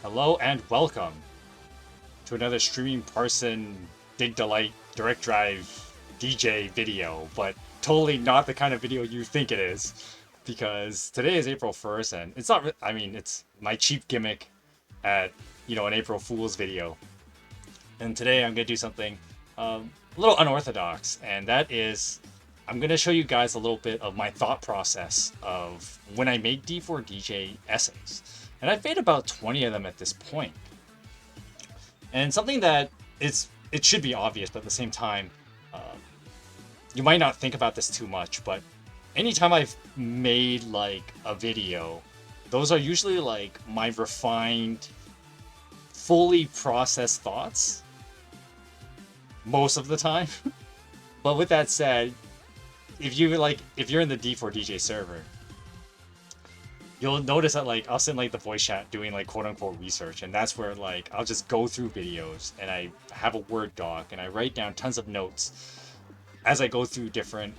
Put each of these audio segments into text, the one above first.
Hello and welcome to another streaming Parson Dig Delight Direct Drive DJ video, but totally not the kind of video you think it is, because today is April 1st and it's not, I mean, it's my cheap gimmick at, an April Fool's video. And today I'm going to do something a little unorthodox, and that is I'm going to show you guys a little bit of my thought process of when I make D4DJ essays. And I've made about 20 of them at this point. And something that it should be obvious, but at the same time, uh, you might not think about this too much, but anytime I've made like a video, those are usually like my refined, fully processed thoughts most of the time. But with that said, if you're in the D4DJ server, you'll notice that like I'll send like the voice chat doing like quote unquote research, and that's where like I'll just go through videos and I have a Word doc and I write down tons of notes as I go through different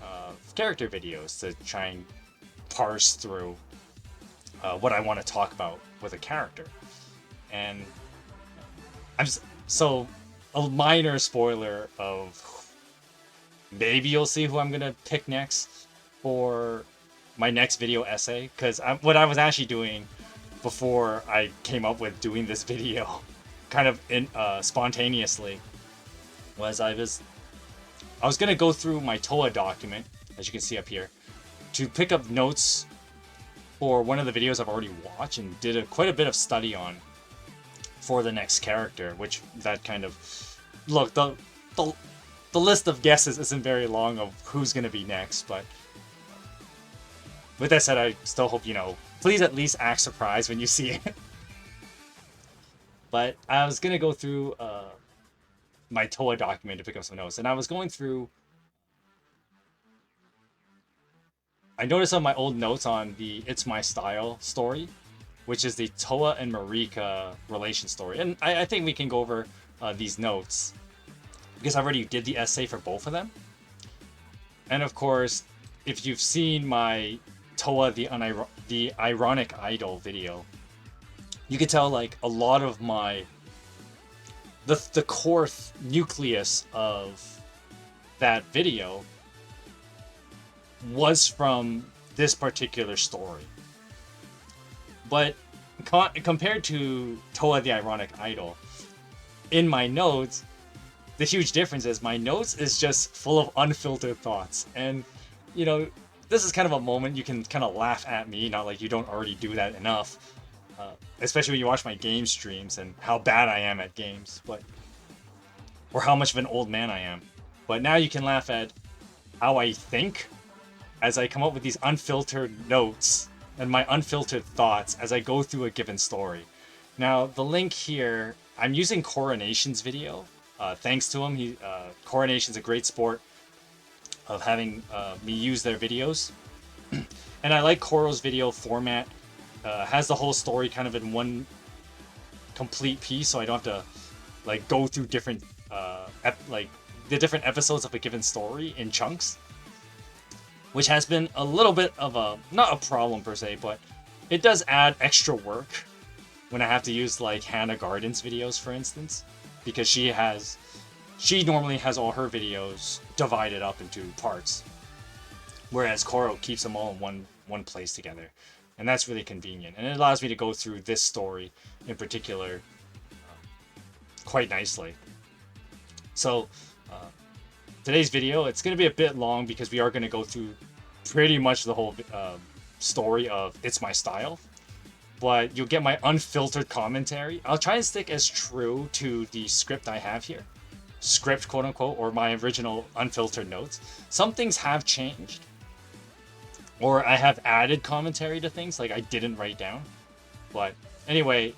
character videos to try and parse through what I want to talk about with a character. And so a minor spoiler of maybe you'll see who I'm gonna pick next for my next video essay, because what I was actually doing before I came up with doing this video kind of spontaneously was I was gonna go through my Towa document, as you can see up here, to pick up notes for one of the videos I've already watched and did quite a bit of study on for the next character, which that kind of look the list of guesses isn't very long of who's gonna be next, but with that said, I still hope, please at least act surprised when you see it. But I was going to go through my Towa document to pick up some notes. And I was going through... I noticed on my old notes on the It's My Style story, which is the Towa and Marika relation story. And I think we can go over these notes, because I already did the essay for both of them. And of course, if you've seen my Towa the Ironic Idol video, you could tell like a lot of the core nucleus of that video was from this particular story. But compared to Towa the Ironic Idol, in my notes, the huge difference is my notes is just full of unfiltered thoughts. And this is kind of a moment you can kind of laugh at me, not like you don't already do that enough, especially when you watch my game streams and how bad I am at games, or how much of an old man I am. But now you can laugh at how I think as I come up with these unfiltered notes and my unfiltered thoughts as I go through a given story. Now, the link here, I'm using Coronation's video. Thanks to him, Coronation's a great sport of having me use their videos. And I like Koro's video format. Has the whole story kind of in one complete piece, so I don't have to like go through different the different episodes of a given story in chunks, which has been a little bit of not a problem per se, but it does add extra work when I have to use like Hannah Garden's videos, for instance, because she normally has all her videos divided up into parts, whereas Koro keeps them all in one place together, and that's really convenient, and it allows me to go through this story in particular quite nicely. So today's video, it's going to be a bit long because we are going to go through pretty much the whole story of It's My Style, but you'll get my unfiltered commentary. I'll try and stick as true to the script I have here. Script, quote unquote, or my original unfiltered notes. Some things have changed, or I have added commentary to things like I didn't write down. But anyway,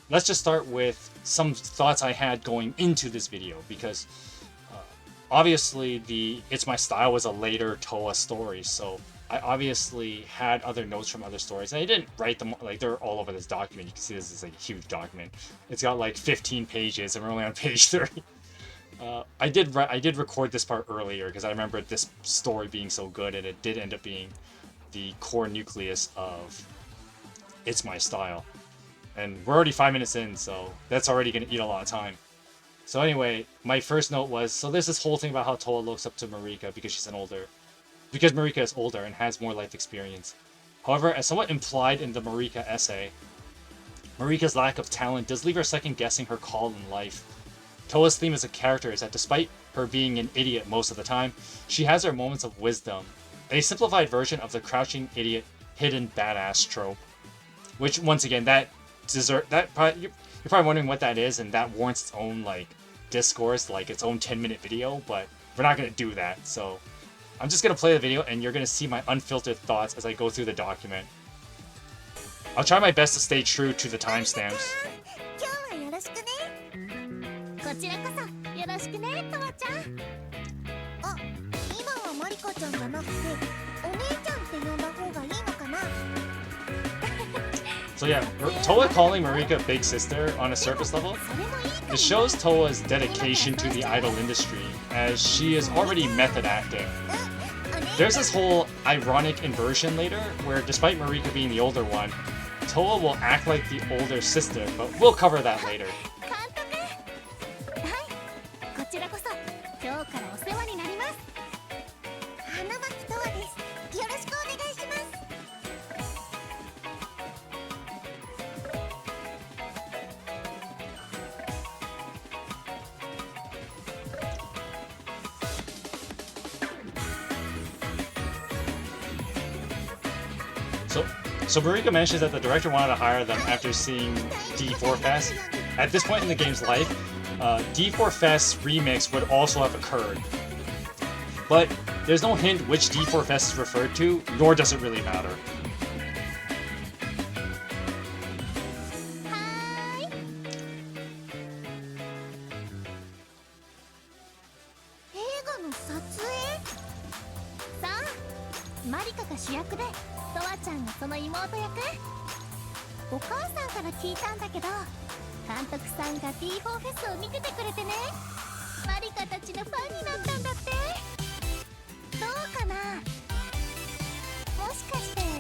let's just start with some thoughts I had going into this video, because obviously the It's My Style was a later Towa story, so I obviously had other notes from other stories, and I didn't write them, like they're all over this document. You can see this is like a huge document. It's got like 15 pages, and we're only on page 30. I did record this part earlier because I remember this story being so good, and it did end up being the core nucleus of It's My Style. And we're already 5 minutes in, so that's already gonna eat a lot of time. So anyway, my first note was, so there's this whole thing about how Towa looks up to Marika because because Marika is older and has more life experience. However, as somewhat implied in the Marika essay, Marika's lack of talent does leave her second guessing her call in life. Towa's theme as a character is that despite her being an idiot most of the time, she has her moments of wisdom, a simplified version of the crouching idiot, hidden badass trope. Which, once again, you're probably wondering what that is, and that warrants its own, like, discourse, like its own 10-minute video, but we're not gonna do that, so I'm just gonna play the video, and you're gonna see my unfiltered thoughts as I go through the document. I'll try my best to stay true to the timestamps. こちらこそよろしくね、とわちゃん。あ、今はマリカちゃんじゃなくて、お姉ちゃんって呼んだ方がいいのかな。So yeah, Towa calling Marika big sister on a surface level, it shows Towa's dedication to the idol industry, as she is already method acting. There's this whole ironic inversion later, where despite Marika being the older one, Towa will act like the older sister, but we'll cover that later. こちらこそ今日からお世話になります。花巻とわです。よろしくお願いします。So Marika mentions that the director wanted to hire them after seeing D4 Fest. At this point in the game's life, D4 Fest's remix would also have occurred. But there's no hint which D4 Fest is referred to, nor does it really matter.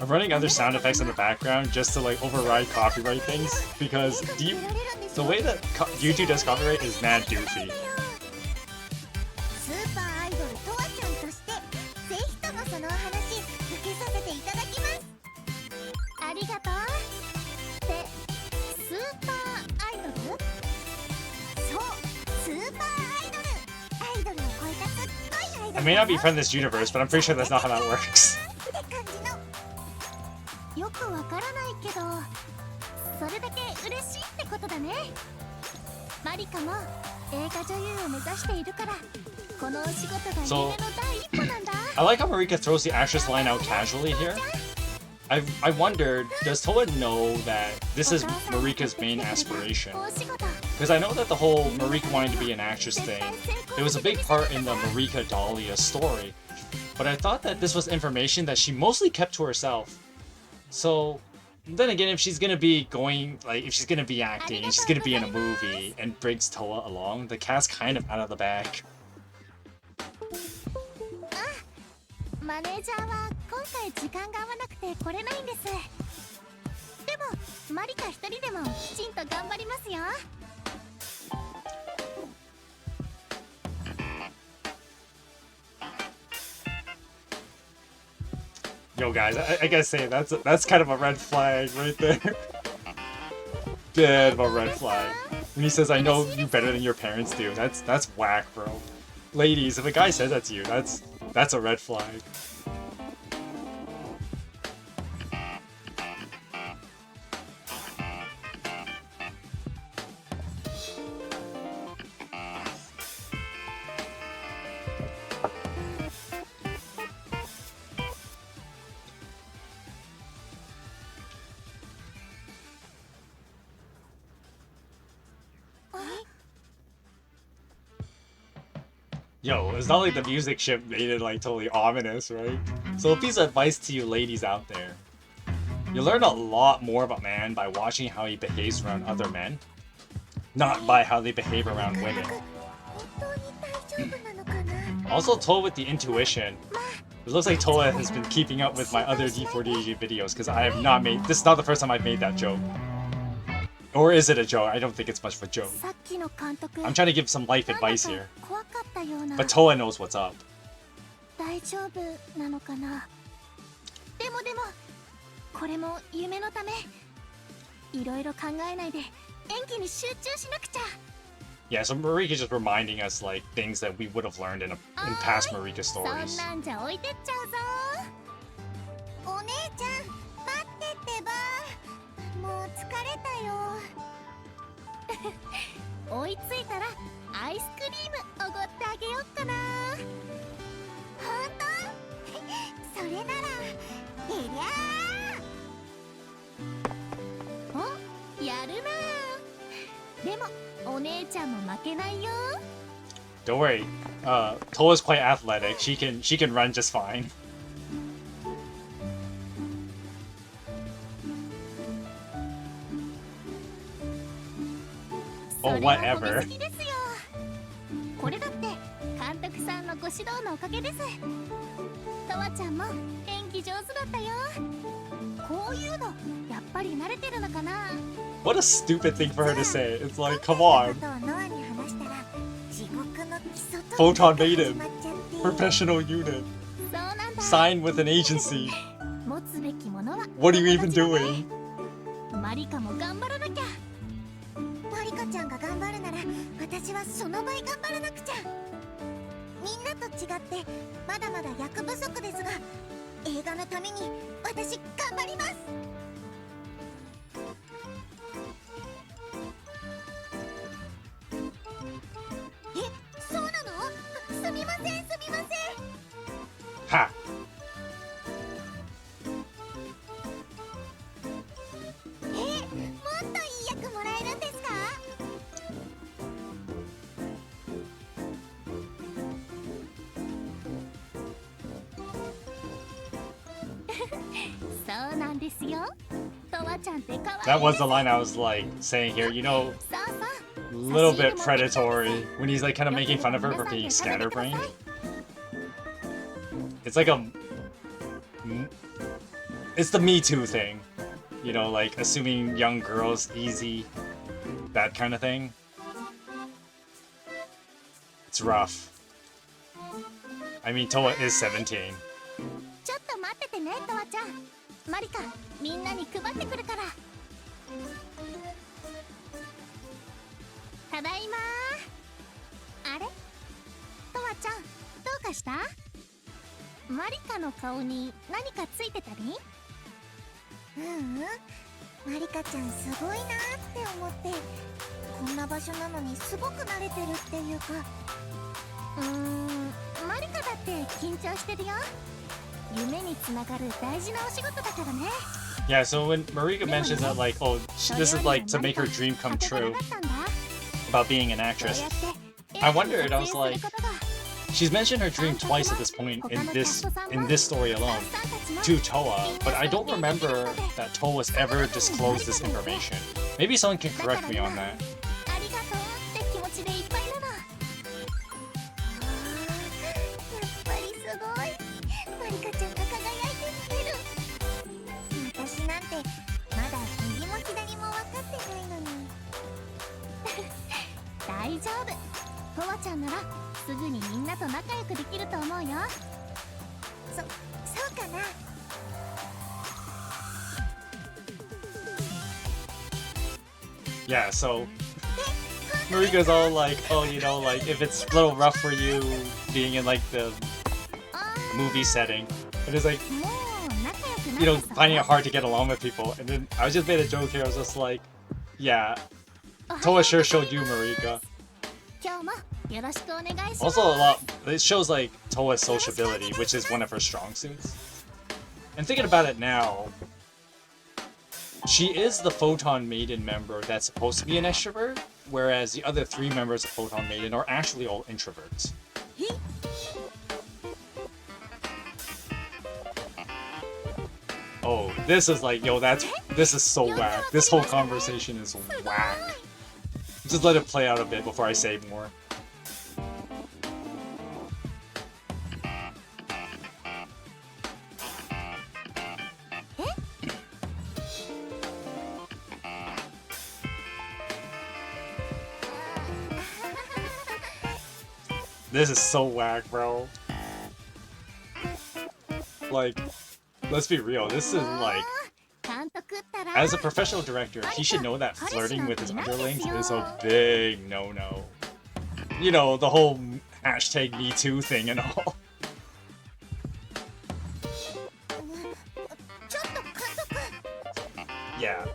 I'm running other sound effects in the background just to like override copyright things, because the way that YouTube does copyright is mad doofy. I may not be from this universe, but I'm pretty sure that's not how that works. よくわからないけど、それだけ嬉しいってことだね。マリカも映画女優を目指しているから、このお仕事が夢の第一歩なんだ。I like how Marika throws the actress line out casually here. I wondered, does Towa know that this is Marika's main aspiration? Because I know that the whole Marika wanting to be an actress thing, it was a big part in the Marika Dahlia story. But I thought that this was information that she mostly kept to herself. So, then again, if she's gonna be if she's gonna be acting, she's gonna be in a movie, and brings Towa along, the cat's kind of out of the bag. マネージャーは今回時間が合わなくて来れないんです。でもマリカ一人でもきちんと頑張りますよ。Yo guys, I gotta say, that's kind of a red flag right there. Bit of a red flag. When he says, I know you better than your parents do, that's whack, bro. Ladies, if a guy says that to you, that's a red flag. Yo, it's not like the music chip made it like totally ominous, right? So a piece of advice to you ladies out there. You learn a lot more about man by watching how he behaves around other men, not by how they behave around women. Also, Towa with the intuition. It looks like Towa has been keeping up with my other D4DG videos, because I have not made... This is not the first time I've made that joke. Or is it a joke? I don't think it's much of a joke. さっきの監督 I'm trying to give some life なんだ advice か here. 怖かったような But Towa knows what's up. 大丈夫なのかな。でもこれも夢のためいろいろ考えないで演技に集中しなくちゃ。 Yeah, so Marika just reminding us like things that we would have learned in past Marika そん stories. なんじゃ置いてっちゃうぞ。お姉ちゃん待ってってば、もう疲れたよ。追いついたらアイスクリームおごってあげよっかな。ほんとそれならえりゃー。お、やるな。でもお姉ちゃんも負けないよ。 Don't worry, Towa's quite athletic. She can run just fine. Oh, それは褒め whatever. すぎですよ。これだって監督さんのご指導のおかげです。とわちゃんも演技上手だったよ。こういうのやっぱり慣れてるのかな。 What a stupid thing for her to say. It's like, come on. ノアに話したら地獄の基礎と Photon 始 Maiden. まっちゃって。 Professional unit. そうなんだ。 Signed with an agency. 持つべきものは What are you even 友達だね。 doing? マリカも頑張らなきゃ。マリカちゃんが頑張るなら私はその倍頑張らなくちゃ。みんなと違ってまだまだ役不足ですが、映画のために私頑張ります。え、そうなの？すみませんすみません。 Ha. もっといい役もらえるんですか？そうなんですよ。とわちゃんって可愛いです。 That was the line I was like saying here. You know, そうそう。 a little bit predatory when he's like kind of making fun of her for being scatterbrained. It's like it's the Me Too thing. You know, like assuming young girls easy, that kind of thing. It's rough. I mean, Towa is 17. ちょっと待っててね、とわちゃん。マリカ、みんなに配ってくるから。ただいまー。あれ？とわちゃん、どうかした？マリカの顔に何かついてたり？マリカちゃんすごいなーって思って、こんな場所なのにすごく慣れてるっていうか。マリカだって緊張してるよ。夢につながる大事なお仕事だからね。 Yeah, so when Marika mentions that, like, oh, this is like to make her dream come true about being an actress, I wondered, I was like, she's mentioned her dream twice at this point in this story alone to Towa, but I don't remember that Towa's ever disclosed this information. Maybe someone can correct me on that. ありがとうって気持ちでいっぱいなの。やっぱりすごい。マリカちゃんが輝いて見える。私なんてまだ右も左も分かってないのに。大丈夫。とわちゃんならすぐにみんなと仲良くできると思うよ。そうかな。 Yeah, so Marika's all like, oh, you know, like if it's a little rough for you being in like the movie setting, it is like, you know, finding it hard to get along with people. And then I just made a joke here. I was just like, yeah, Towa sure showed you, Marika. Also, it shows like Towa's sociability, which is one of her strong suits. And thinking about it now, she is the Photon Maiden member that's supposed to be an extrovert, whereas the other three members of Photon Maiden are actually all introverts. Oh, this is like, yo, this is so whack. This whole conversation is whack. Just let it play out a bit before I say more. This is so whack, bro. Like, let's be real. This is like, as a professional director, he should know that flirting with his underlings is a big no-no. You know, the whole hashtag #MeToo thing and all. Yeah.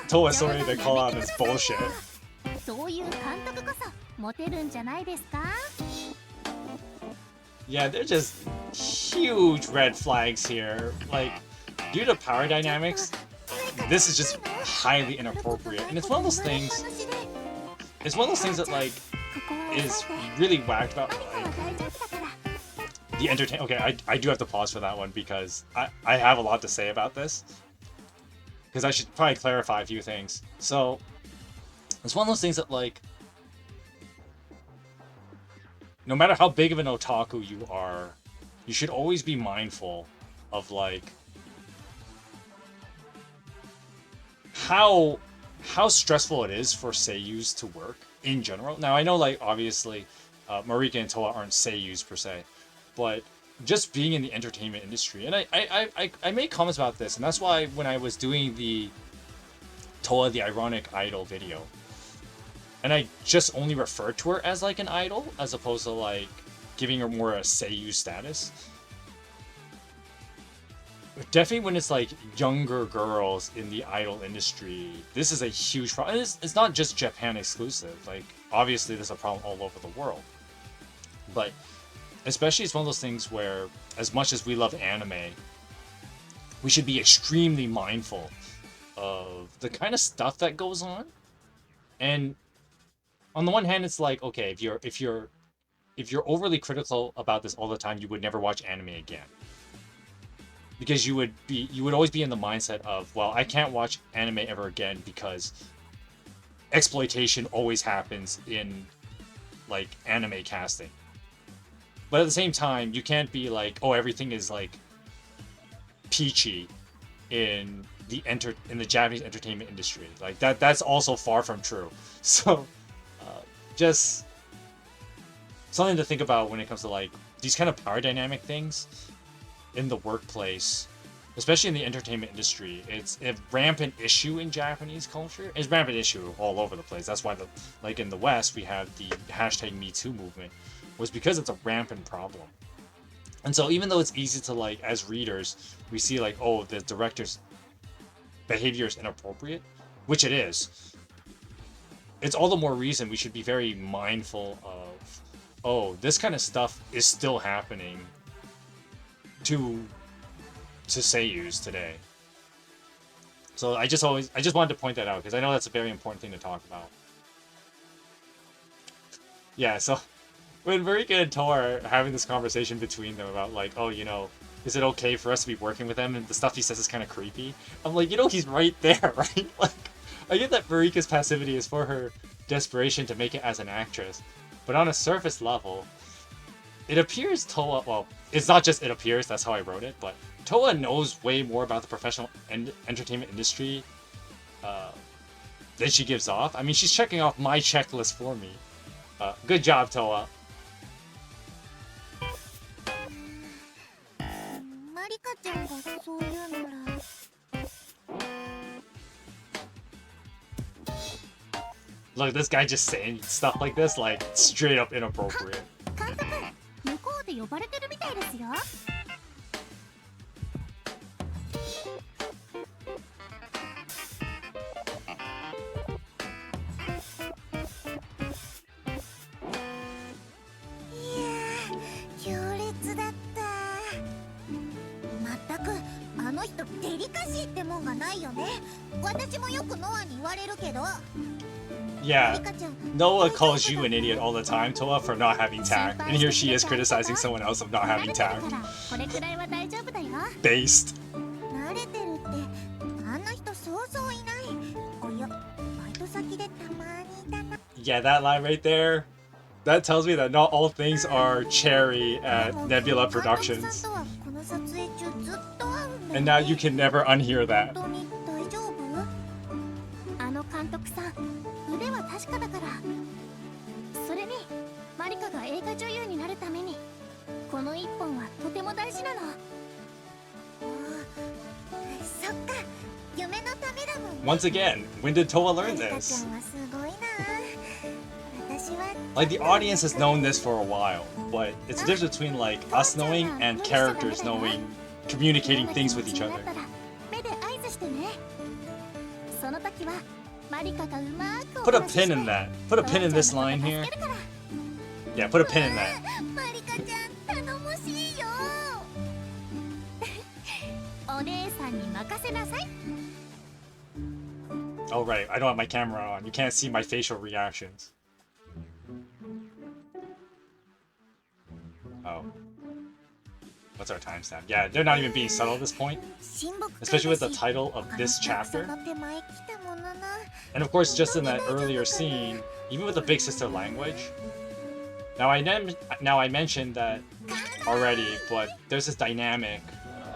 Towa sorry to call out his bullshit. Yeah, they're just huge red flags here. Like, due to power dynamics, this is just highly inappropriate. And it's one of those things. It's one of those things that like is really whacked about like the entertain. Okay, I do have to pause for that one because I have a lot to say about this. Because I should probably clarify a few things. So it's one of those things that like, no matter how big of an otaku you are, you should always be mindful of like how stressful it is for seiyus to work in general. Now I know like obviously Marika and Towa aren't seiyus per se, but just being in the entertainment industry, and I made comments about this, and that's why when I was doing the Towa the Ironic Idol video, and I just only referred to her as like an idol, as opposed to like giving her more a seiyu status. Definitely when it's like younger girls in the idol industry, this is a huge problem. It's not just Japan exclusive. Like obviously there's a problem all over the world, but especially it's one of those things where as much as we love anime, we should be extremely mindful of the kind of stuff that goes on. And on the one hand, it's like, okay, if you're overly critical about this all the time, you would never watch anime again. Because you would always be in the mindset of, well, I can't watch anime ever again because exploitation always happens in like anime casting. But at the same time, you can't be like, oh, everything is like peachy in the Japanese entertainment industry. Like that's also far from true. So just something to think about when it comes to like these kind of power dynamic things in the workplace, especially in the entertainment industry. It's a rampant issue in Japanese culture. It's a rampant issue all over the place. That's why like in the West we have the hashtag #MeToo movement, was because it's a rampant problem. And so even though it's easy to like, as readers, we see like, oh, the director's behavior is inappropriate, which it is, it's all the more reason we should be very mindful of, oh, this kind of stuff is still happening to seiyus today. So I just wanted to point that out because I know that's a very important thing to talk about. Yeah, so when Marika and Towa are having this conversation between them about like, oh, you know, is it okay for us to be working with them? And the stuff he says is kind of creepy. I'm like, you know, he's right there, right? Like, I get that Marika's passivity is for her desperation to make it as an actress, but on a surface level, it appears Towa, well, it's not just it appears, that's how I wrote it, but Towa knows way more about the professional entertainment industry than she gives off. I mean, she's checking off my checklist for me. Good job, Towa. Look, this guy just saying stuff like this, like, straight up inappropriate. Yeah, Noah calls you an idiot all the time, Towa, for not having tact, and here she is criticizing someone else of not having tact. Based. Yeah, that line right there, that tells me that not all things are cherry at Nebula Productions. And now you can never unhear that. 話なの。そっか、夢のためだもんね。 Once again, when did Towa ま learn りかちゃ this? んはすごいな。私は Like, the audience has known this for a while, but it's a difference between, like, us knowing and characters knowing, communicating things with each other. 目で合図してね。その時はマリカがうまく Put a pin in that. Put a pin in this line here. Yeah, put a pin in that. マリカちゃん頼もしいよ。お姉さんに任せなさい。 Oh, right. I don't have my camera on. You can't see my facial reactions. Oh. What's our timestamp? Yeah, they're not even being subtle at this point. Especially with the title of this chapter. And of course, just in that earlier scene, even with the big sister language. Now I mentioned that already, but there's this dynamic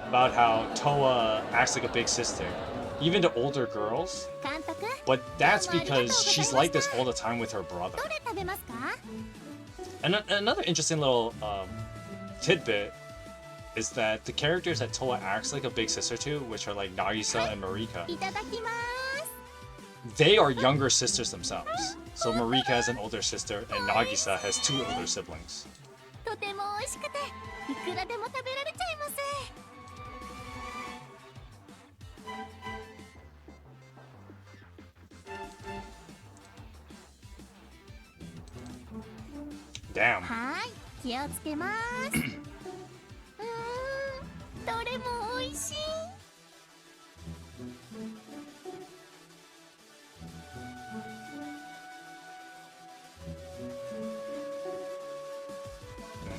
about how Towa acts like a big sister, even to older girls. But that's because she's like this all the time with her brother. And another interesting little tidbit is that the characters that Towa acts like a big sister to, which are like Nagisa and Marika, they are younger sisters themselves. So Marika has an older sister, and Nagisa has 2 older siblings. Damn. はい、気をつけます。どれも美味しい。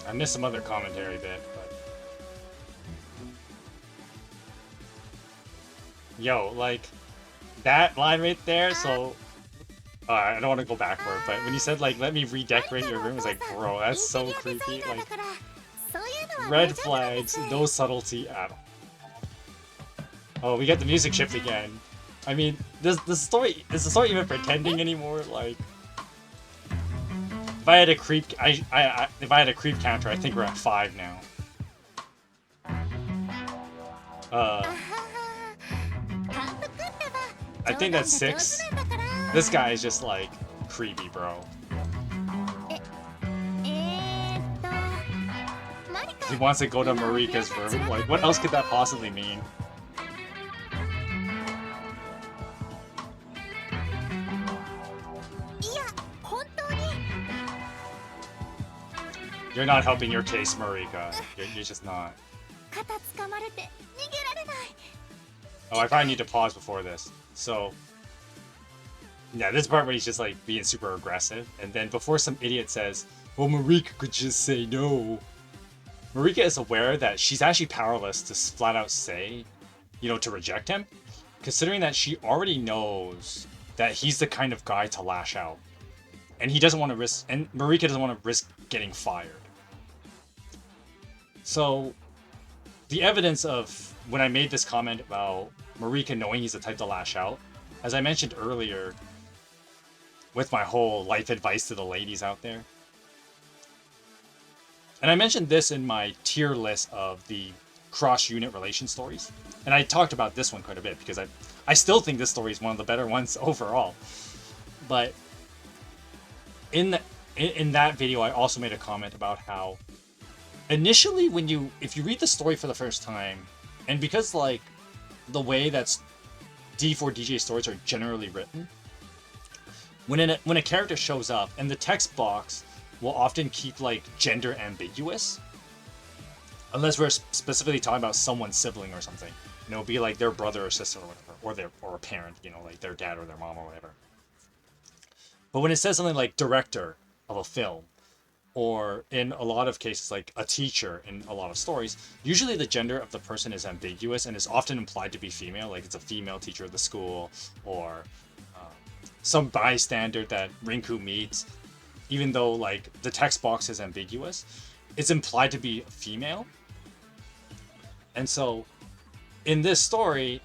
I missed some other commentary bit, but... Yo, like, that line right there, so... I don't want to go backward, but when you said, like, let me redecorate your room, it's like, bro, that's so creepy. Like, red flags, no subtlety at all. Oh, we got the music shift again. I mean, is the story even pretending anymore? Like, if I had a creep, if I had a creep counter, I think we're at 5 now. I think that's 6. This guy is just like creepy, bro. He wants to go to Marika's room. Like, what else could that possibly mean? You're not helping your case, Marika. You're just not. Oh, I probably need to pause before this. So, yeah, this part where he's just like being super aggressive, and then before some idiot says, well, Marika could just say no. Marika is aware that she's actually powerless to flat out say, you know, to reject him, considering that she already knows that he's the kind of guy to lash out. And he doesn't want to risk, and Marika doesn't want to risk getting fired. So, the evidence of when I made this comment about Marika knowing he's the type to lash out, as I mentioned earlier, with my whole life advice to the ladies out there. And I mentioned this in my tier list of the cross-unit relation stories. And I talked about this one quite a bit because I still think this story is one of the better ones overall. But in that video, I also made a comment about how initially if you read the story for the first time, and because like the way that D4DJ stories are generally written, when a character shows up, and the text box will often keep like gender ambiguous, unless we're specifically talking about someone's sibling or something. You know, it'll be like their brother or sister or whatever, or a parent, you know, like their dad or their mom or whatever. But when it says something like director of a film, or in a lot of cases like a teacher in a lot of stories, usually the gender of the person is ambiguous and is often implied to be female, like it's a female teacher of the school, or some bystander that Rinku meets. Even though like the text box is ambiguous, it's implied to be female. And so in this story,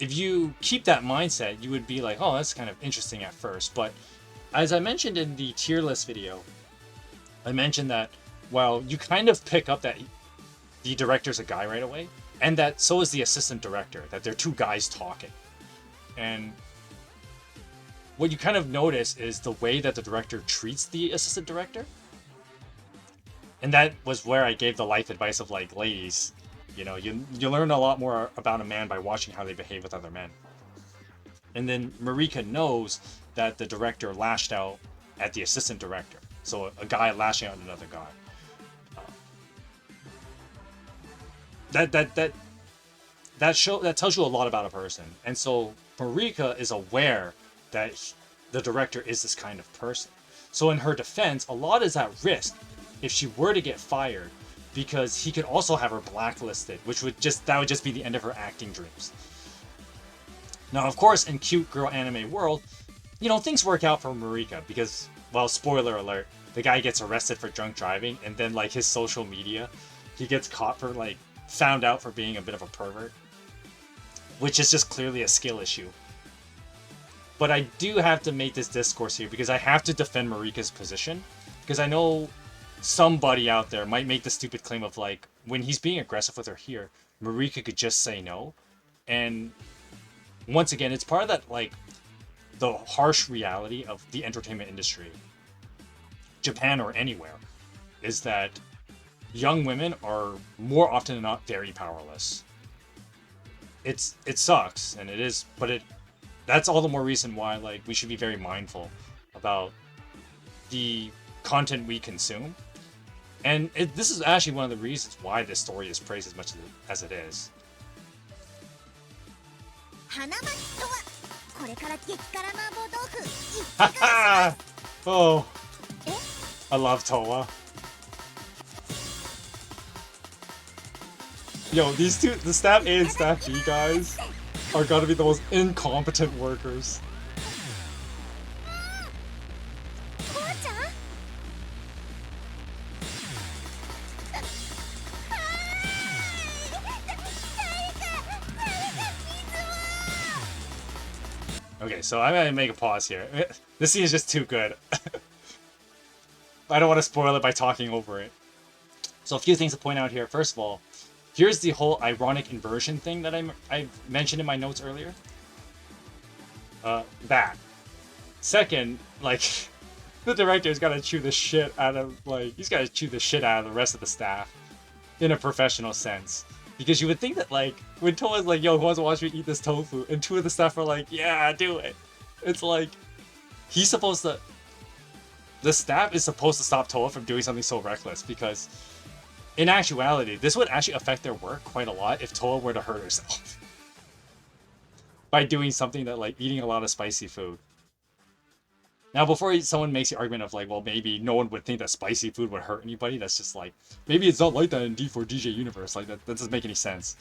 if you keep that mindset, you would be like, oh, that's kind of interesting at first. But as I mentioned in the tier list video, I mentioned that while you kind of pick up that the director's a guy right away, and that so is the assistant director, that they're two guys talking. And what you kind of notice is the way that the director treats the assistant director. And that was where I gave the life advice of, like, ladies, you know, you learn a lot more about a man by watching how they behave with other men. And then Marika knows that the director lashed out at the assistant director. So a guy lashing out at another guy. That tells you a lot about a person. And so Marika is aware that the director is this kind of person. So in her defense, a lot is at risk if she were to get fired, because he could also have her blacklisted, which would just be the end of her acting dreams. Now, of course, in cute girl anime world, you know, things work out for Marika because, well, spoiler alert, the guy gets arrested for drunk driving, and then, like, his social media, he gets caught for, like, found out for being a bit of a pervert, which is just clearly a skill issue. But I do have to make this discourse here because I have to defend Marika's position, because I know somebody out there might make the stupid claim of, like, when he's being aggressive with her here, Marika could just say no. And once again, it's part of that, like, the harsh reality of the entertainment industry, Japan or anywhere, is that young women are more often than not very powerless. It sucks, and it is, but that's all the more reason why, like, we should be very mindful about the content we consume. And this is actually one of the reasons why this story is praised as much as it is. Oh, I love Towa. Yo, these two, the Staff A and Staff B guys, are gonna be the most incompetent workers. Okay, so I'm gonna make a pause here. This scene is just too good. I don't want to spoil it by talking over it. So a few things to point out here. First of all, here's the whole ironic inversion thing that I mentioned in my notes earlier. That. Second, like, the director's gotta chew the shit out of, like, he's gotta chew the shit out of the rest of the staff in a professional sense. Because you would think that, like, when Towa's like, yo, who wants to watch me eat this tofu? And two of the staff are like, yeah, do it. It's like, he's supposed to... The staff is supposed to stop Towa from doing something so reckless, because in actuality, this would actually affect their work quite a lot if Towa were to hurt herself. By doing something that, like, eating a lot of spicy food. Now, before someone makes the argument of, like, well, maybe no one would think that spicy food would hurt anybody, that's just like, maybe it's not like that in D4DJ universe. Like, that doesn't make any sense.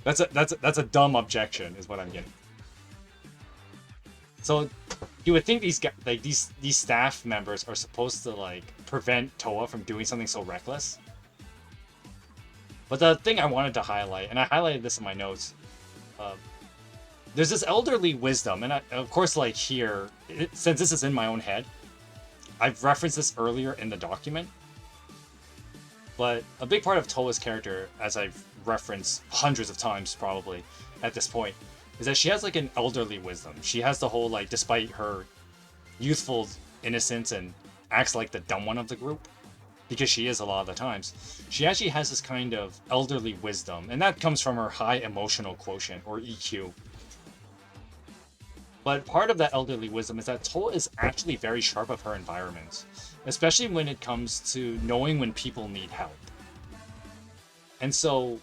That's a dumb objection, is what I'm getting. So, you would think these staff members are supposed to, like, prevent Towa from doing something so reckless. But the thing I wanted to highlight, and I highlighted this in my notes, there's this elderly wisdom, and of course, like, here, since this is in my own head, I've referenced this earlier in the document, but a big part of Towa's character, as I've referenced hundreds of times probably at this point, is that she has, like, an elderly wisdom. She has the whole, like, despite her youthful innocence and acts like the dumb one of the group, because she is a lot of the times, she actually has this kind of elderly wisdom, and that comes from her high emotional quotient, or EQ. But part of that elderly wisdom is that Towa is actually very sharp of her environment, especially when it comes to knowing when people need help. And so,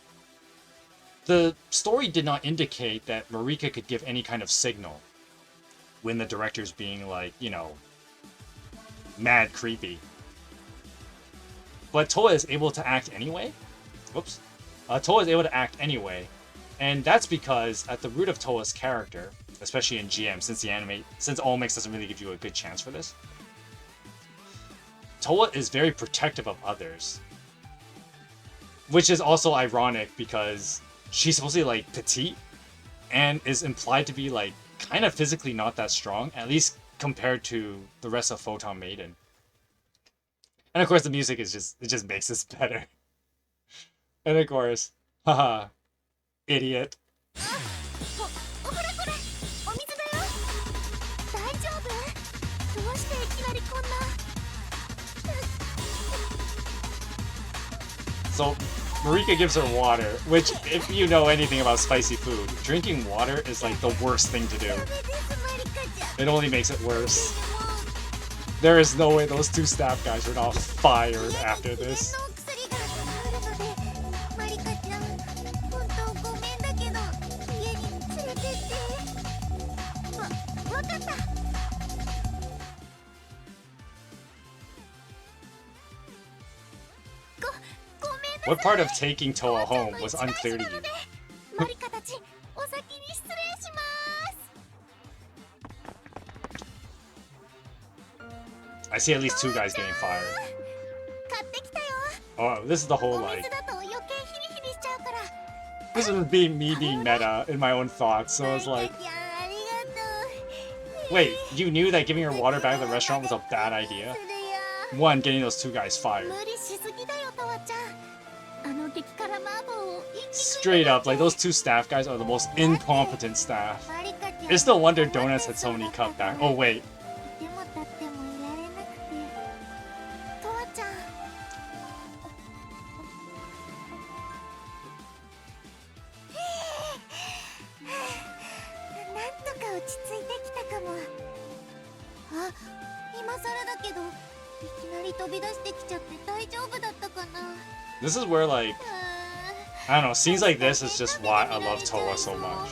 the story did not indicate that Marika could give any kind of signal when the director's being, like, you know, mad creepy. But Towa is able to act anyway. Whoops. Towa is able to act anyway. And that's because at the root of Towa's character, especially in GM, since All Mix doesn't really give you a good chance for this, Towa is very protective of others. Which is also ironic because she's supposed to be, like, petite and is implied to be, like, kind of physically not that strong, at least compared to the rest of Photon Maiden. And of course the music is it just makes this better. And of course, haha, idiot. ほらこれお水だよ大丈夫どうしていきなりこんな So Marika gives her water, which if you know anything about spicy food, drinking water is like the worst thing to do. ダメですマリカちゃん It only makes it worse. There is no way those two staff guys are not fired after this. の薬があるのでマリカちゃん本当ごめんだけど家に連れてってわかった What part of taking Towa home was unclear to you? マリカたちお先に失礼します I see at least two guys getting fired. 買ってきたよ Oh, this is the whole お like 水だと余計ヒリヒリしちゃうから this is me being meta in my own thoughts. So it's マリ like, カちゃんありがとう wait, you knew that giving her water back at the restaurant was a bad idea? それや One, getting those two guys fired. 無理しすぎだよトワちゃんあの激辛麻婆を一気 Straight up, like those two staff guys are the most incompetent staff. マリカちゃん It's no wonder Donuts had so many cutbacks. Oh wait, でも立ってもいられなくてトワちゃんなんとか落ち着いてきたかもあ今更だけどいきなり飛び出してきちゃって大丈夫だったかな this is where like あ I don't know. Scenes like this is just why I love Towa so much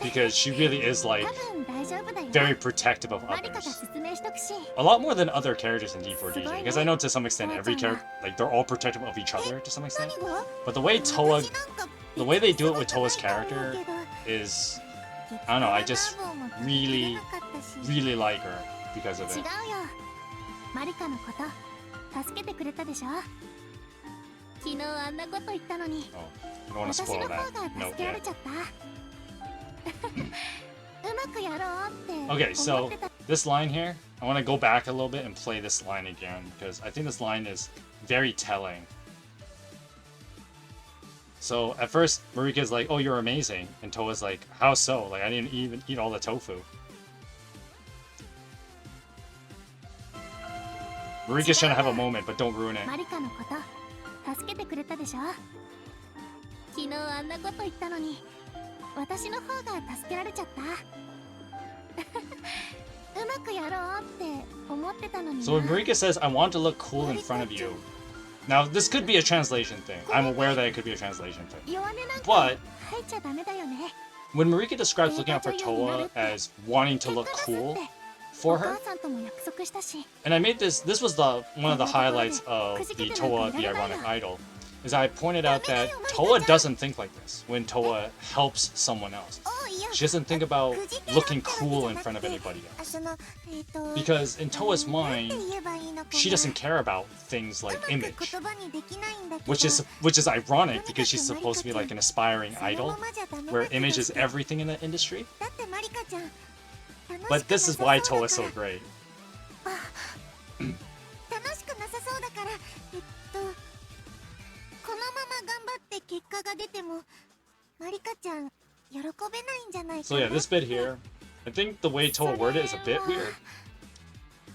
because she really is like 多分大丈夫だよ very protective of マリカが others. 説明しとくし A lot more than other characters in D4DJ, because I know to some extent every character, like they're all protective of each other to some extent. 何が But the way 私 Towa, なんか the way they do it with Towa's びっくり character したんだ is けど I don't know, I just 激辛麻婆も食べ really, れなかったし really like her because of 違う it. よマリカのこと助けてくれたでしょ昨日あんなこと言ったのに Oh, you don't want to 私の spoil 方が that 助 note けられ yet. ちゃったうまくやろうって Okay, 思 so ってた this line here, I want to go back a little bit and play this line again because I think this line is very telling. So at first, Marika's like, "Oh, you're amazing," and Towa's like, "How so? Like I didn't even eat all the tofu." Marika's trying to have a moment, but don't ruin it. マリカのこと助けてくれたでしょ昨日あんなこと言ったのに私の方が助けられちゃったうまくやろうって思ってたのにな So when Marika says, "I want to look cool in front of you," now this could be a translation thing. I'm aware that it could be a translation thing. 弱音なんか But 入っちゃダメだよね when Marika describes looking out for Towa as wanting to look cool for お her, 母さんとも約束したし and I made this was the one of the highlights of the Towa the ironic idol, is I pointed out that Towa doesn't think like this when Towa helps someone else. おいや She doesn't think about looking cool in front of anybody あ else. そのBecause in Towa's なんて mind, 言えばいいのかな she doesn't care about things う like まく image, 言葉にできないんだけど which is ironic because she's supposed to be like an aspiring idol, where image is everything in the industry. だってマリカちゃん楽しく But this is why Towa's so great. 楽しくなさそうだからこのまま頑張って結果が出てもマリカちゃん喜べないんじゃないか So な yeah, this bit here, I think the way Towa worded it is a bit weird.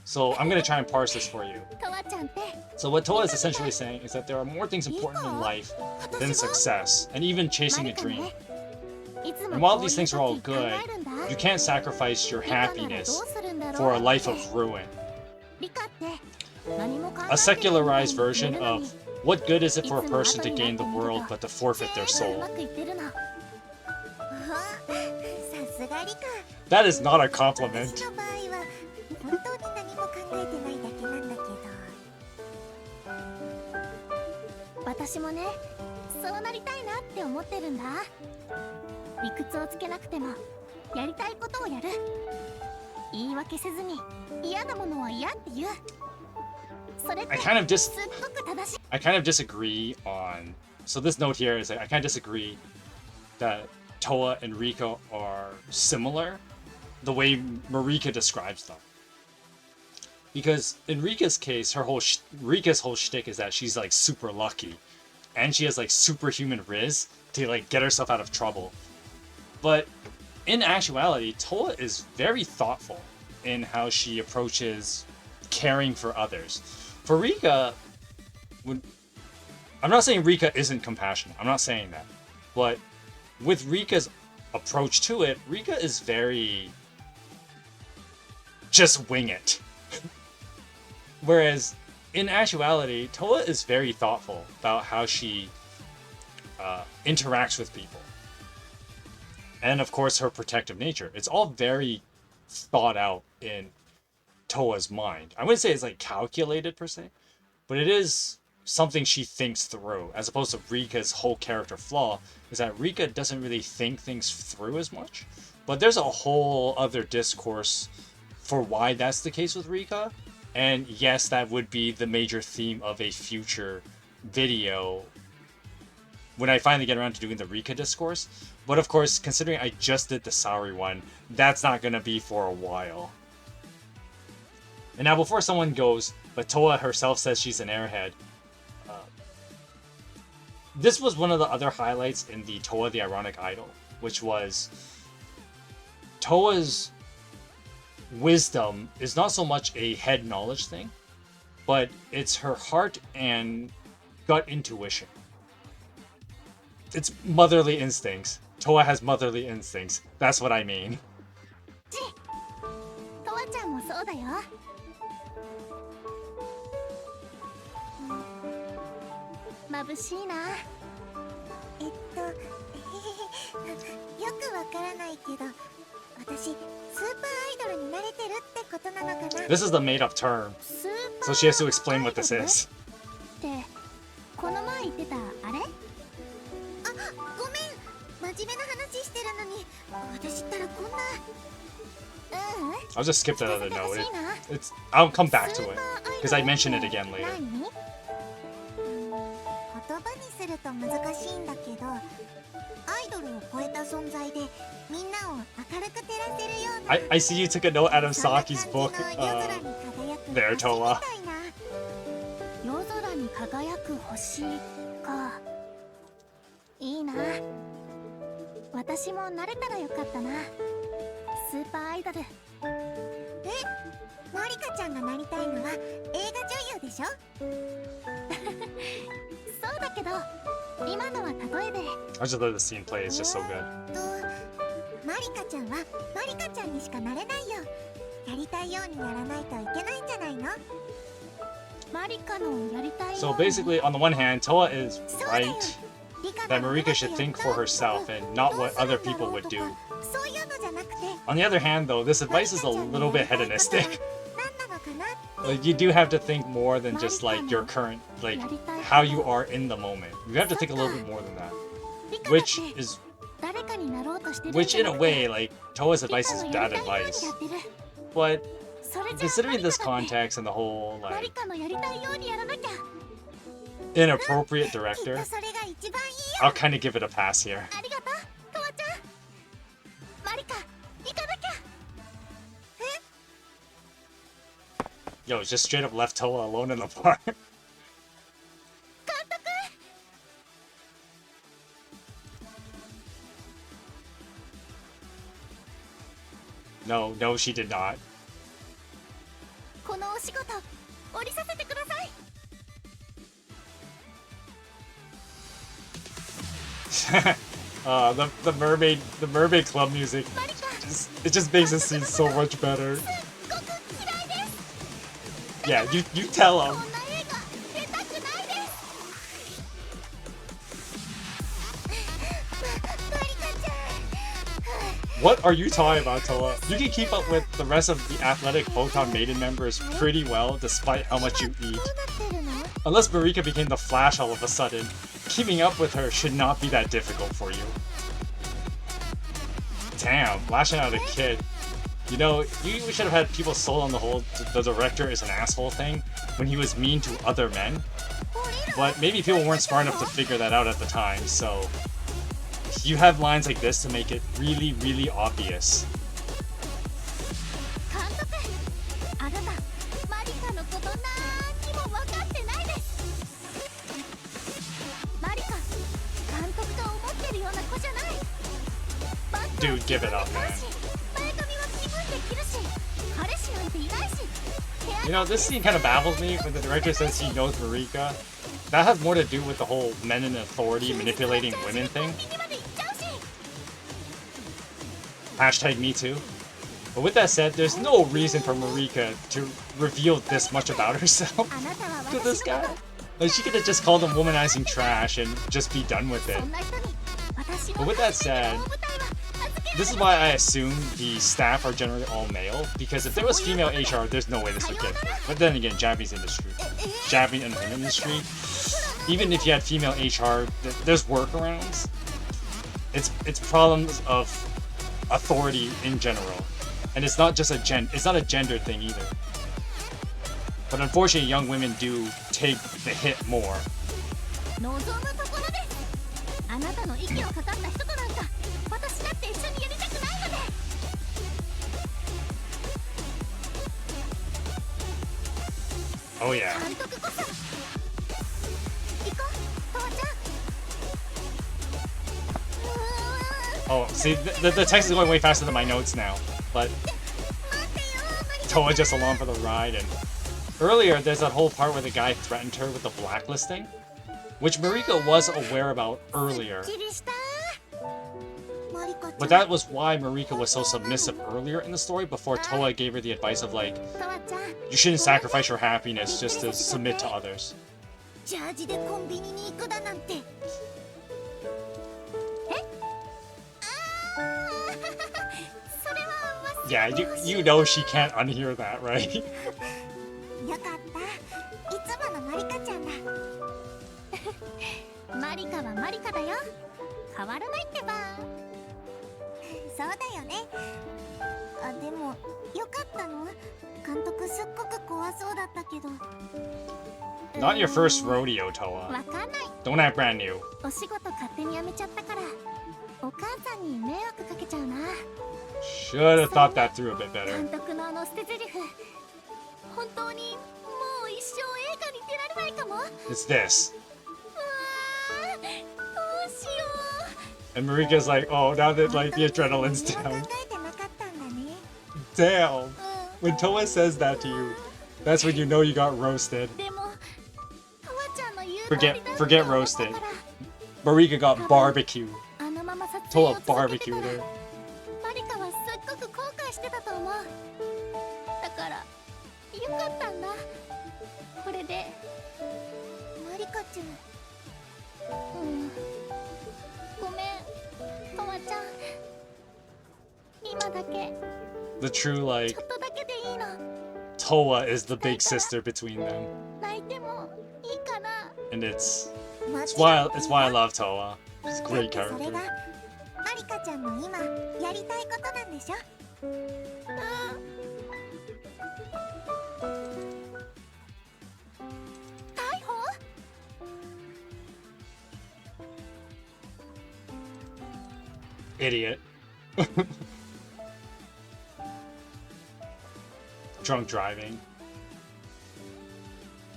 So I'm gonna try and parse this for you. トワちゃんって So what Towa is essentially saying is that there are more things important in life than success, and even マ chasing リ a カ dream. ねいつ And も while こういう these things are all 時考 good, えるんだ you can't sacrifice your リカなら happiness どうするんだろう for a life of って ruin. リカって何も考え A てない secularized version 寝るの of に what good is it いつ for も a person 後 to にな gain って the みる world と but to forfeit their 全部 soul? うまくいってるのあさすがリカ That is not a compliment. 私の場合は本当に何も考えてないだけなんだけど私もねそうなりたいなって思ってるんだ理屈をつけなくてもやりたいことをやる言い訳せずに嫌なものは嫌って言うそれって I kind of すっごく正しい I kind of disagree on. So this note here is that I kind of disagree that Towa and Rika are similar, the way Marika describes them. Because in Rika's case, Rika's whole shtick is that she's like super lucky, and she has like superhuman riz to like get herself out of trouble. But in actuality, Towa is very thoughtful in how she approaches caring for others. For Rika, I'm not saying Rika isn't compassionate. I'm not saying that. But with Rika's approach to it, Rika is very just wing it. Whereas in actuality, Towa is very thoughtful about how she interacts with people. And of course, her protective nature. It's all very thought out in Towa's mind. I wouldn't say it's like calculated per se, but it is something she thinks through, as opposed to Rika's whole character flaw is that Rika doesn't really think things through as much. But there's a whole other discourse for why that's the case with Rika. And yes, that would be the major theme of a future video when I finally get around to doing the Rika discourse. But of course, considering I just did the Saori one, that's not going to be for a while. And now before someone goes, but Towa herself says she's an airhead, this was one of the other highlights in the Towa the Ironic Idol, which was Towa's wisdom is not so much a head knowledge thing, but it's her heart and gut intuition. It's motherly instincts. Towa has motherly instincts. That's what I mean. Towa-chan もそうだよ。眩しいな。よくわからないけど、私スーパーアイドルになれてるってことなのかな。 This is the made-up term, so she has to explain what this is. ってこの前言ってたあれ？あ、ごめん。真面目な話してるのに、私ったらこんな。I'll just skip that other note. I'll come back to it because I mention it again later. 言葉にすると難しいんだけど、アイドルを超えた存在でみんなを明るく照らせるような。I see you took a note out of Saki's book. There, Towa. 夜空に輝く星か。いいな。私もなれたらよかったな。スーパーアイドル。マリカちゃんがなりたいのは映画女優でしょ？そうだけど、今のは例えで。I just let the scene play. It's just so good. マリカちゃんはマリカちゃんにしかなれないよ。やりたいようにやらないといけないんじゃないの？マリカのやりたい。So basically, on the one hand, Towa is right that Marika should think for herself and not what other people would do. On the other hand, though, this advice is a little bit hedonistic. Like, you do have to think more than just like your current, like how you are in the moment. You have to think a little bit more than that, which in a way, like Towa's advice is bad advice. But considering this context and the whole like inappropriate director, I'll kind of give it a pass here. Yo, just straight up left Towa alone in the park. No, she did not. The mermaid club music, it just makes the scene so much better. Yeah, you tell him. What are you talking about, Towa? You can keep up with the rest of the athletic Photon Maiden members pretty well, despite how much you eat. Unless Marika became the Flash all of a sudden, keeping up with her should not be that difficult for you. Damn, lashing out a kid. You know, we should have had people sold on the whole the director is an asshole thing when he was mean to other men. But maybe people weren't smart enough to figure that out at the time, so you have lines like this to make it really, really obvious. Dude, give it up, man. You know, this scene kind of baffles me when the director says he knows Marika. That has more to do with the whole men in authority manipulating women thing. Hashtag me too. But with that said, there's no reason for Marika to reveal this much about herself to this guy. Like, she could have just called him womanizing trash and just be done with it. But with that said, this is why I assume the staff are generally all male, because if there was female HR, there's no way this would get through. But then again, Japanese entertainment industry, even if you had female HR, there's workarounds. It's problems of authority in general, and it's not just it's not a gender thing either. But unfortunately, young women do take the hit more. Oh yeah. Oh, see, the text is going way faster than my notes now, but Towa just along for the ride. And earlier, there's that whole part where the guy threatened her with the blacklisting, which Marika was aware about earlier. But that was why Marika was so submissive earlier in the story, before Towa gave her the advice of, like, you shouldn't sacrifice your happiness just to submit to others. Yeah, you know she can't unhear that, right? Not your first rodeo, Towa. Don't act brand new. Should have thought that through a bit better. It's this. And Marika's like, oh, now that like the adrenaline's down. Damn. When Towa says that to you, that's when you know you got roasted. Forget roasted. Marika got barbecue. Towa barbecued her. The true, like, Towa is the big sister between them. And it's why I love Towa. She's a great character. Idiot. Drunk driving.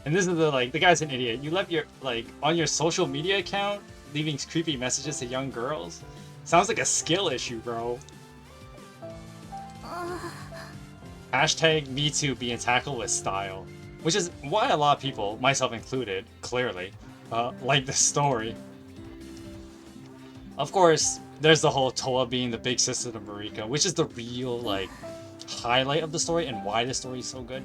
And this is the guy's an idiot. You left your, on your social media account, leaving creepy messages to young girls? Sounds like a skill issue, bro. Hashtag me too being tackled with style. Which is why a lot of people, myself included, clearly, like this story. Of course, there's the whole Towa being the big sister to Marika, which is the real, highlight of the story and why the story is so good.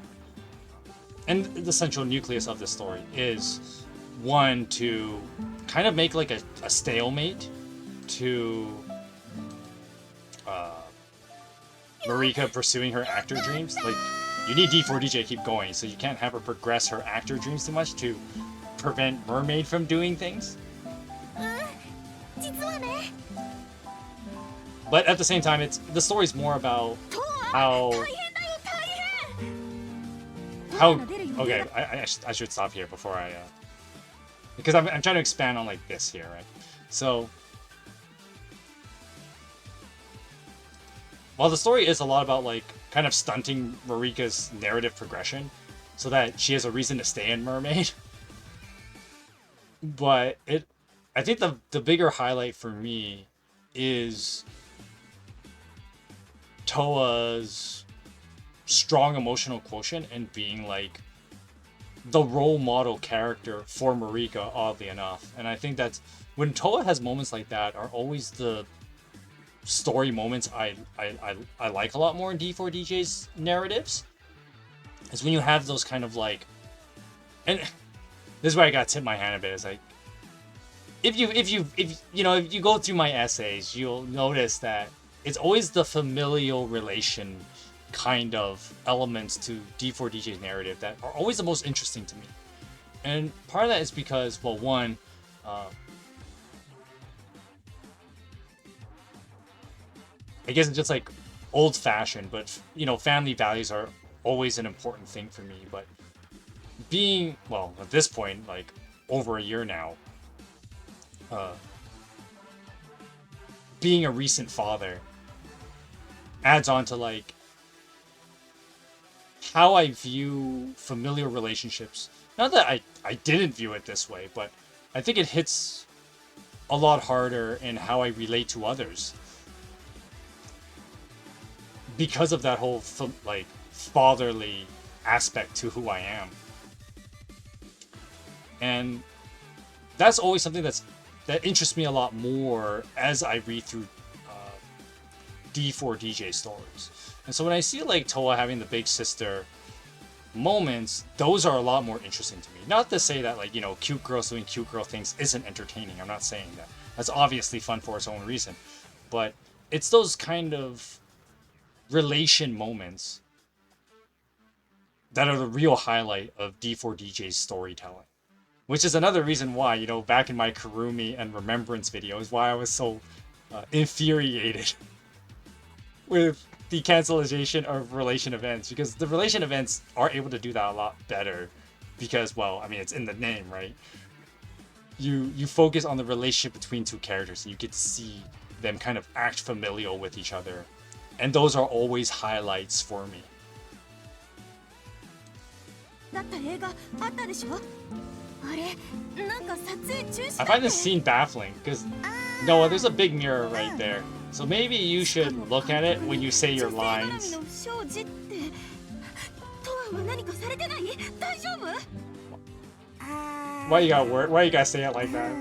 And the central nucleus of the story is, one, to kind of make, a stalemate to Marika pursuing her actor dreams. You need D4DJ to keep going, so you can't have her progress her actor dreams too much to prevent Mermaid from doing things. But at the same time, the story's more about how okay, I should stop here before I because I'm trying to expand on this here, right? So while the story is a lot about kind of stunting Marika's narrative progression so that she has a reason to stay in Mermaid, but I think the bigger highlight for me is Towa's strong emotional quotient and being like the role model character for Marika, oddly enough. And I think that's when Towa has moments like that are always the story moments I like a lot more in D4DJ's narratives. Is when you have those kind of like, and this is where I got tipped my hand a bit. Is like if you go through my essays, you'll notice that it's always the familial relation kind of elements to D4DJ's narrative that are always the most interesting to me. And part of that is because, well, one, I guess it's just like old-fashioned, but family values are always an important thing for me. But being, well, at this point, like over a year now, being a recent father adds on to like how I view familial relationships. Not that I didn't view it this way, but I think it hits a lot harder in how I relate to others because of that whole like fatherly aspect to who I am. And that's always something that interests me a lot more as I read through D4DJ stories. And so when I see like Towa having the big sister moments, those are a lot more interesting to me. Not to say that like, cute girls doing cute girl things isn't entertaining. I'm not saying that. That's obviously fun for its own reason. But it's those kind of relation moments that are the real highlight of D4DJ's storytelling. Which is another reason why, back in my Kurumi and Remembrance videos, why I was so infuriated with the cancellation of relation events. Because the relation events are able to do that a lot better. Because, well, I mean, it's in the name, right? You focus on the relationship between two characters. And you get to see them kind of act familial with each other. And those are always highlights for me. I find this scene baffling because Noah, there's a big mirror right there. So maybe you should look at it when you say your lines. Why you gotta say it like that?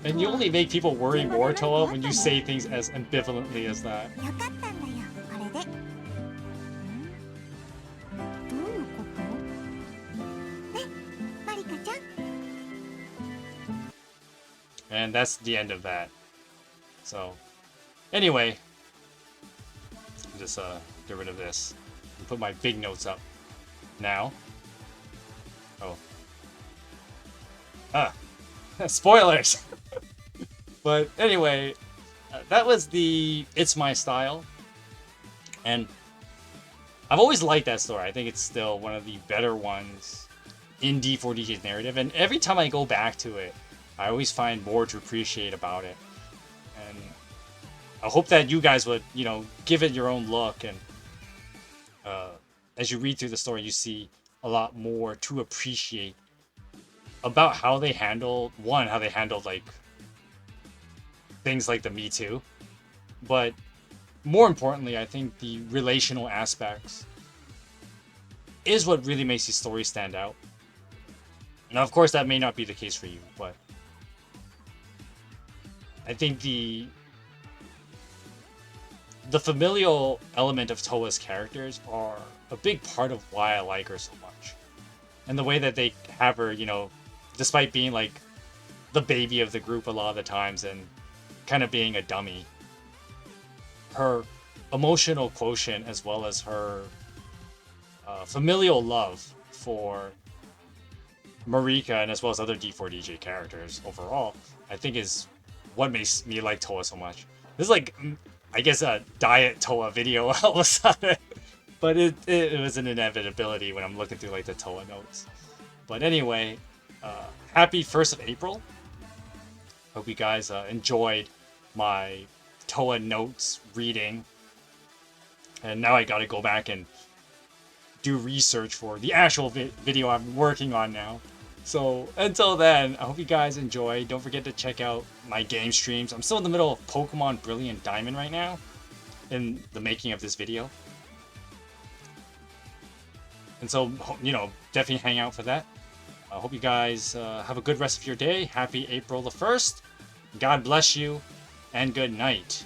And you only make people worry more, Towa, when you say things as ambivalently as that. And that's the end of that. So, anyway, just get rid of this and put my big notes up now. Oh, spoilers. But anyway, that was the It's My Style, and I've always liked that story. I think it's still one of the better ones in D4DJ's narrative, and every time I go back to it, I always find more to appreciate about it. And I hope that you guys would, give it your own look, and as you read through the story, you see a lot more to appreciate about how they handled, like things like the Me Too, but more importantly, I think the relational aspects is what really makes these stories stand out. Now, of course, that may not be the case for you, but I think the familial element of Towa's characters are a big part of why I like her so much. And the way that they have her, despite being like the baby of the group a lot of the times and kind of being a dummy, her emotional quotient as well as her familial love for Marika and as well as other D4DJ characters overall, I think is what makes me like Towa so much. This is like, I guess, a diet Towa video all of a sudden. But it was an inevitability when I'm looking through like the Towa notes. But anyway, happy 1st of April. Hope you guys enjoyed my Towa notes reading. And now I gotta go back and do research for the actual video I'm working on now. So until then, I hope you guys enjoy. Don't forget to check out my game streams. I'm still in the middle of Pokemon Brilliant Diamond right now, in the making of this video. And so, you know, definitely hang out for that. I hope you guys have a good rest of your day. Happy April the 1st. God bless you, and good night.